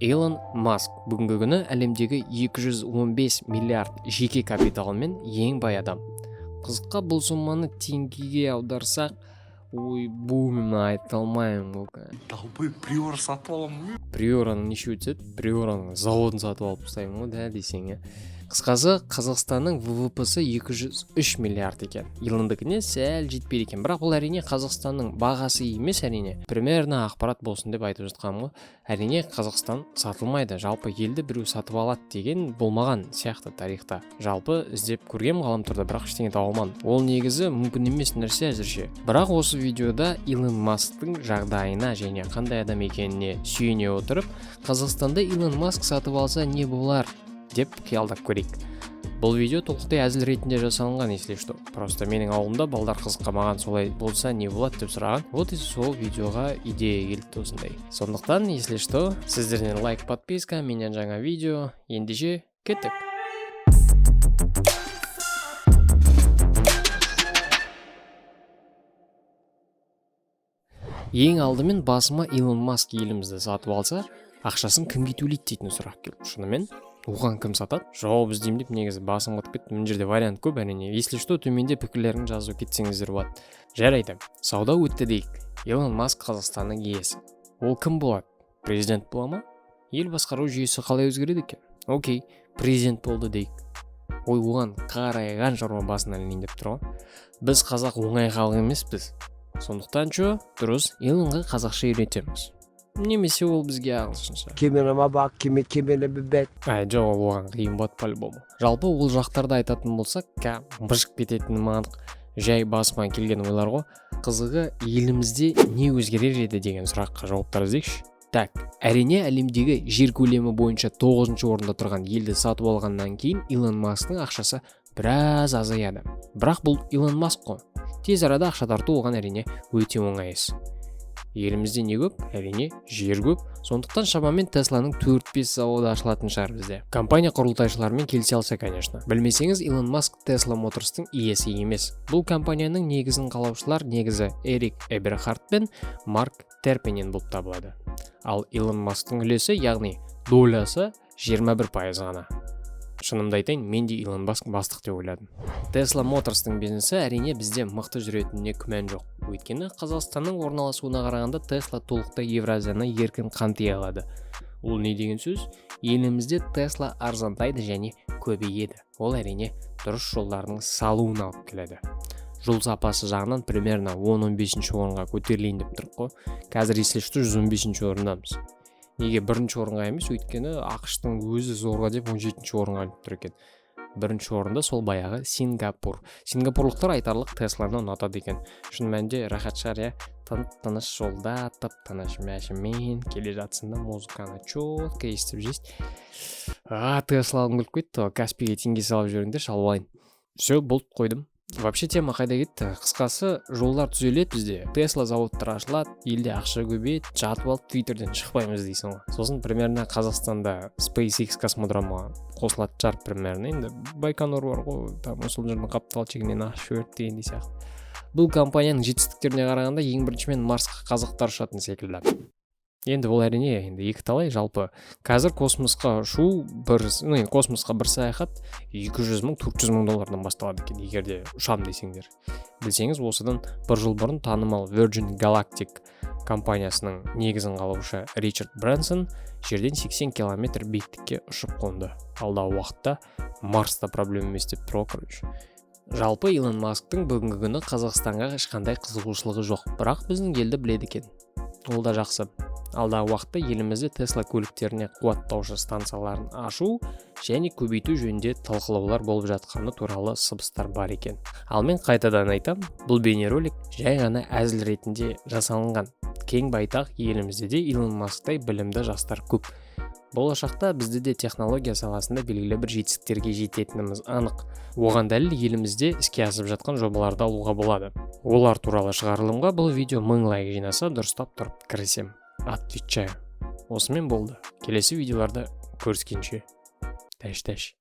Илон Маск бүгінгі күні әлемдегі 215 миллиард жеке капиталмен ең бай адам. Қызыққа бұл сумманы теңгеге аударсақ, бұны айта алмаймын. Приор сатып аламын. Приораның неше өтеді? Приораның заводын сатып алып тастаймын ғой, да десең. Қысқасы, Қазақстанның ВВП-сы 203 миллиард екен. Илондікіне сәл жетпейді екен. Бірақ бұл әрине Қазақстанның бағасы емес, әрине. Примерно ақпарат болсын деп айтып жатқаным ғой. Әрине Қазақстан сатылмайды. Жалпы елді біреу сатып алады деген болмаған сияқты тарихта. Жалпы іздеп көргем ғаламторда, бірақ ештеңе таба алмадым. Ол негізі мүмкін емес нәрсе әзірше. Бірақ осы видеода Илон Масктың жағдайына және қандай адам екеніне сүйене отырып, Қазақстанда Илон Маск сатып алса не болар деп қиялдап көрейік. Бұл видео толықтай әзіл ретінде жасалынған, если что. Просто менің ауылымда балдар қызыққа маған солай болса не болады деп сұраған. Вот и сол видеоға идея келді осындай. Сондықтан, если что, сіздерден лайк, подписка, менен жаңа видео. Ендеше кеттік. Ең алдымен басыма Илон Маск елімізді сатып алса, ақшасын кімге төлейді дейтін сұрақ келді. Шынымен оған кім сатады? Жауап іздеймін деп негізі басым қатып кетті. Мына жерде вариант көп әрине. Если что, төменде пікірлерін жазып кетсеңіздер болады. Жарайды. Сауда өтті дейік. Илон Маск Қазақстанның иесі. Ол кім болады? Президент бола ма? Ел басқару жүйесі қалай өзгереді екен? Окей, президент болды дейік. Оған қарайған шаруа басына ілінейін деп тұр ғой. Біз қазақ оңай халық емеспіз. Сондықтан дұрыс Илонға қазақша үйретеміз. Немесе ол бізге ағылшынша. Кемереме бак, кемере бет. Жоқ, оған қиын болады по-любому. Жалпы ол жақтарда айтатын болсақ, быжық кететінім анық. Жай басыма келген ойлар ғой. Қызығы, елімізде не өзгерер еді деген сұраққа жауаптар іздейікші. Так, әрине әлемдегі жер көлемі бойынша 9-ші орында тұрған елді сатып алғаннан кейін Илон Масктың ақшасы біраз азаяды. Бірақ бұл Илон Маск қой. Тез арада ақша тарту оған әрине өте оңай іс. Елімізде не көп? Әрине жер көп. Сондықтан шамамен Тесланың 4-5 заводы ашылатын шығар бізде. Компания құрылтайшыларымен келісе алса, конечно. Білмесеңіз, Илон Маск Tesla Motors'тың иесі емес. Бұл компанияның негізін қалаушылар негізі Эрик Эберхарт пен Марк Терпенен болып табылады. Ал Илон Масктың үлесі, яғни долясы 21% ғана. Шынымды айтайын, мен де Илон Маск бастық деп ойладым. Tesla Motors'тың бизнесі әрине бізде мықты жүретініне күмән жоқ. Өйткені Қазақстанның орналасуына қарағанда Tesla толықтай Евразияны еркін қамти алады. Ол не деген сөз? Елімізде Tesla арзандайды және көбейеді. Ол әрине дұрыс жолдардың салуын алып келеді. Жол сапасы жағынан примерно 10-15 орынға көтерілейін деп тұрық қой. Қазір если что 115 орындамыз. Неге бірінші орынға емес, өйткені ақштың өзі зорға деп 17-ші орынға алып тұр екен. Бірінші орында сол баяғы Сингапур. Сингапурлықтар айтарлық Тесланы ұнатады екен. Шын мәнінде рахат шығар, тыныш жолда тып-тыныш мәшімен келе жатсың да музыканы четко естіп жейсің. Тесланың күліп кетті, Каспиге теңге салып жүріңдер, шалып алайын. Все, болды, қойдым. Вообще тема қайда кетті? Қысқасы, жолдар түзеледі бізде. Tesla заводтар ашылады, елде ақша көбейеді, жатып алып Twitterден шықпаймыз дейсің ғой. Сосын примерно Қазақстанда SpaceX космодромы қосылады шығар примерно. Енді Байконур бар ғой, там сол жердің қаптал чегінен ақша өрт дегендей сияқты. Бұл компанияның жетістіктеріне қарағанда ең біріншімен Марсқа қазақтар ұшатын секілді. Енді ол әрине екі талай. Жалпы қазір космосқа ұшу космосқа бір саяхат 200 мың, 400 мың доллардан басталады екен, егерде ұшам десеңдер. Білсеңіз, осыдан бір жыл бұрын танымал Virgin Galactic компаниясының негізін қалаушы Ричард Брэнсон жерден 80 километр биіктікке ұшып қонды. Алдағы уақытта Марста проблема емес деп тұр, короче. Жалпы Илон Масктың бүгінгі күні Қазақстанға ешқандай қызығушылығы жоқ, бірақ біздің елді біледі екен. Ол да жақсы. Алдағы уақытта елімізде Tesla көліктеріне қуаттаушы станцияларын ашу және көбейту жөнінде талқылаулар болып жатқаны туралы сыбыстар бар екен. Ал мен қайтадан айтам, бұл бейнеролик жай ғана әзіл ретінде жасалынған. Кең байтақ елімізде де Илон Масктай білімді жастар көп. Болашақта бізде де технология саласында белгілі бір жетістіктерге жететініміз анық. Оған дәлел елімізде іске асып жатқан жобаларды алуға болады. Олар туралы шығарылымға бұл видео 1000 лайк жинаса, дұрыстап тұрып кірісем. Отвечаю. Осымен болды. Келесі видеоларда көріскенше. Тәш-тәш.